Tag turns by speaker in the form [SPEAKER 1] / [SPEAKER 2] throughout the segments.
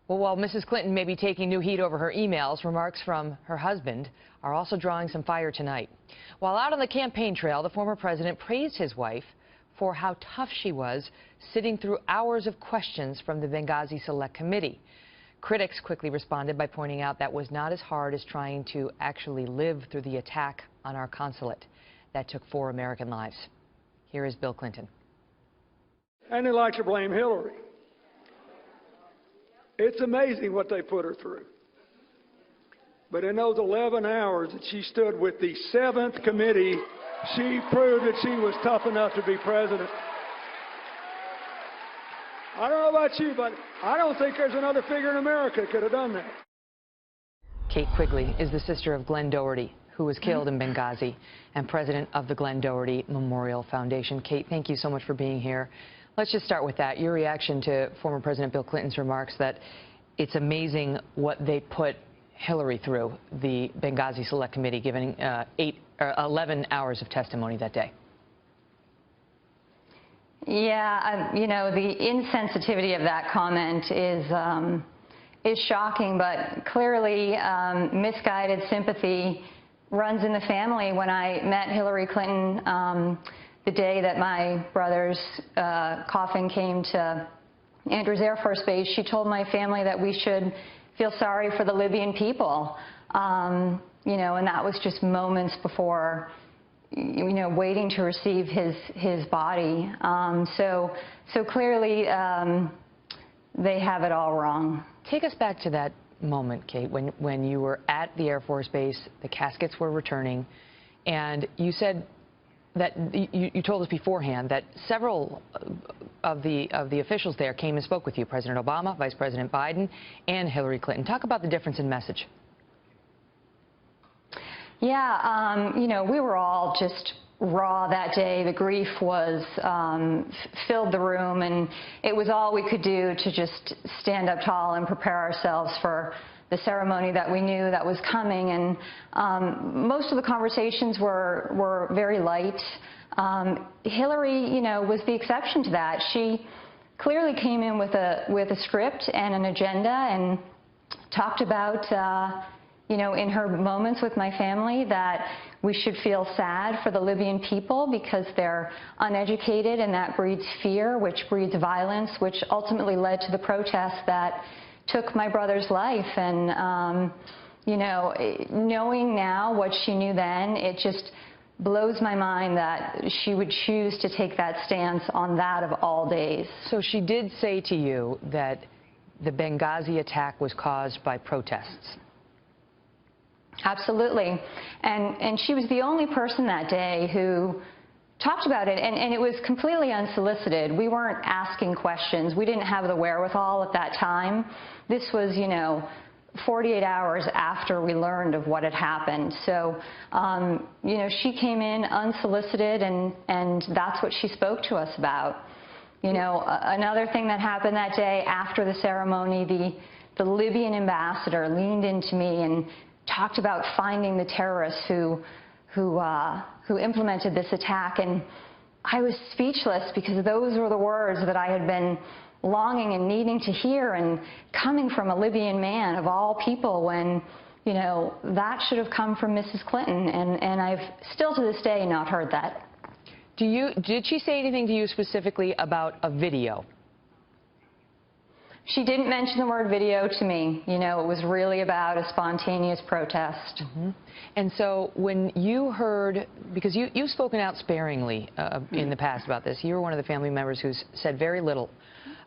[SPEAKER 1] Well, while Mrs. Clinton may be taking new heat over her emails, remarks from her husband are also drawing some fire tonight. While out on the campaign trail, the former president praised his wife for how tough she was, sitting through hours of questions from the Benghazi Select Committee. Critics quickly responded by pointing out that was not as hard as trying to actually live through the attack on our consulate that took 4 American lives. Here is Bill Clinton.
[SPEAKER 2] And they like to blame Hillary. It's amazing what they put her through. But in those 11 hours that she stood with the 7th committee, she proved that she was tough enough to be president. I don't know about you, but I don't think there's another figure in America that could have done that.
[SPEAKER 1] Kate Quigley is the sister of Glen Doherty, who was killed in Benghazi, and president of the Glen Doherty Memorial Foundation. Kate, thank you so much for being here. Let's just start with that. Your reaction to former President Bill Clinton's remarks that it's amazing what they put Hillary through, the Benghazi Select Committee, giving 11 hours of testimony that day.
[SPEAKER 3] Yeah, you know, the insensitivity of that comment is shocking, but clearly misguided sympathy runs in the family. When I met Hillary Clinton the day that my brother's coffin came to Andrews Air Force Base, she told my family that we should feel sorry for the Libyan people. You know, and that was just moments before, you know, waiting to receive his body. So clearly they have it all wrong.
[SPEAKER 1] Take us back to that moment, Kate, when you were at the Air Force Base, the caskets were returning, and you said that you told us beforehand that several of the officials there came and spoke with you, President Obama, Vice President Biden, and Hillary Clinton. Talk about the difference in message. Yeah, you know, we were all just raw that day. The grief was filled the room, and it was all we could do to just stand up tall and prepare ourselves for the ceremony that we knew that was coming. And most of the conversations were very light. Hillary, you know, was the exception to that. She clearly came in with a script and an agenda and talked about you know, in her moments with my family, that we should feel sad for the Libyan people because they're uneducated, and that breeds fear, which breeds violence, which ultimately led to the protests that took my brother's life. And, you know, knowing now what she knew then, it just blows my mind that she would choose to take that stance on that of all days. So she did say to you that the Benghazi attack was caused by protests.
[SPEAKER 3] Absolutely. And she was the only person that day who talked about it, and it was completely unsolicited. We weren't asking questions. We didn't have the wherewithal at that time. This was, you know, 48 hours after we learned of what had happened. So, you know, she came in unsolicited, and that's what she spoke to us about. You know, another thing that happened that day after the ceremony, the Libyan ambassador leaned into me and talked about finding the terrorists who implemented this attack, and I was speechless because those were the words that I had been longing and needing to hear, and coming from a Libyan man of all people, when, you know, that should have come from Mrs. Clinton, and I've still to this day not heard that.
[SPEAKER 1] Did she say anything to you specifically about a video?
[SPEAKER 3] She didn't mention the word video to me. You know, it was really about a spontaneous protest.
[SPEAKER 1] Mm-hmm. And so when you heard, because you've spoken out sparingly in the past about this, you were one of the family members who's said very little.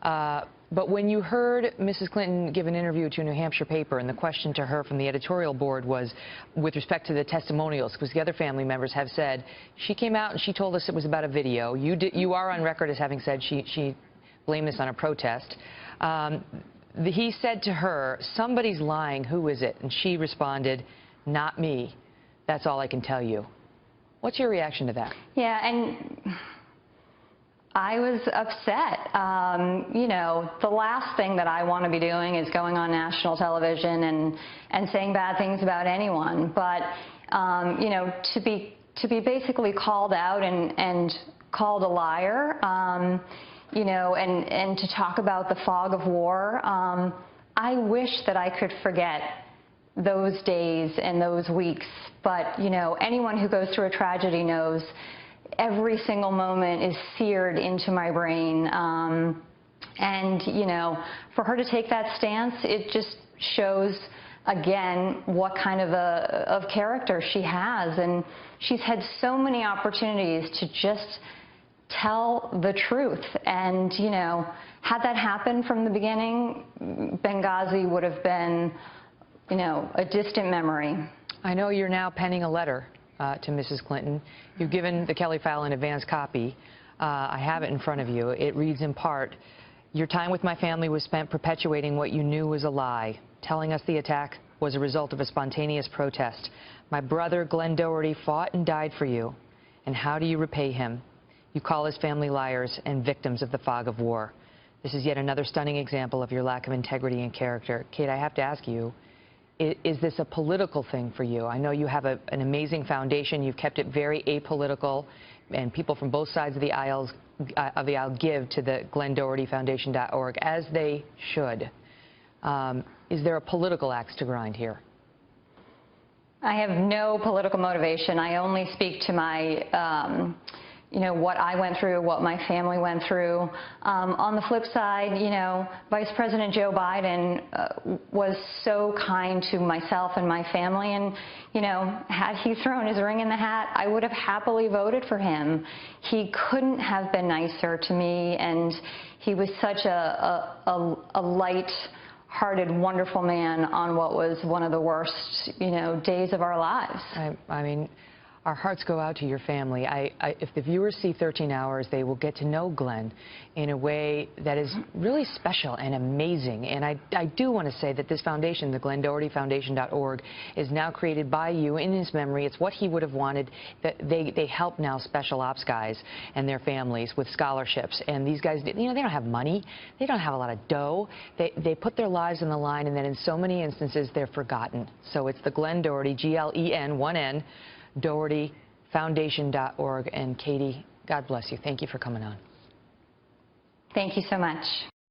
[SPEAKER 1] But when you heard Mrs. Clinton give an interview to a New Hampshire paper, and the question to her from the editorial board was with respect to the testimonials, because the other family members have said, she came out and she told us it was about a video. You are on record as having said she blamed this on a protest. He said to her, somebody's lying, who is it? And she responded, not me. That's all I can tell you. What's your reaction to that?
[SPEAKER 3] Yeah, and I was upset. You know, the last thing that I want to be doing is going on national television and saying bad things about anyone. But, you know, to be basically called out and called a liar, you know, and to talk about the fog of war,
[SPEAKER 1] I wish that I could forget those days and those weeks, but, you know, anyone who goes through a tragedy knows every single moment is seared into my brain. And, you know, for her to take that stance, it just shows, again, what kind of character she has. And she's had so many opportunities to just tell the truth. And, you know, had that happened from the beginning, Benghazi would have been, you know, a distant memory.
[SPEAKER 4] I know you're now penning a letter to Mrs. Clinton. You've given the Kelly file an advance copy. I have it in front of you. It reads in part, "Your time with my family was spent perpetuating what you knew was a lie, telling us the attack was a result of a spontaneous protest. My brother, Glen Doherty, fought and died for you. And how do you repay him? You call his family liars and victims of the fog of war." This is yet another stunning example of your lack of integrity and character. Kate, I have to ask you, is this a political thing for you? I know you have an amazing foundation. You've kept it very apolitical, and people from both sides of the aisle give to the GlenDohertyFoundation.org, as they should. Is there a political axe to grind here?
[SPEAKER 1] I have no political motivation. I only speak to my, you know, what I went through, what my family went through. On the flip side, you know, Vice President Joe Biden was so kind to myself and my family, and, you know, had he thrown his ring in the hat, I would have happily voted for him. He couldn't have been nicer to me, and he was such a light-hearted, wonderful man on what was one of the worst, you know, days of our lives.
[SPEAKER 4] I mean, our hearts go out to your family. If the viewers see 13 Hours, they will get to know Glen in a way that is really special and amazing. And I do want to say that this foundation, the GlenDohertyFoundation.org, is now created by you in his memory. It's what he would have wanted. That they help now special ops guys and their families with scholarships. And these guys, you know, they don't have money. They don't have a lot of dough. They put their lives on the line, and then in so many instances, they're forgotten. So it's the Glen Doherty, Glen, 1N, DOHERTYFoundation.org. And Katie, God bless you. Thank you for coming on.
[SPEAKER 1] Thank you so much.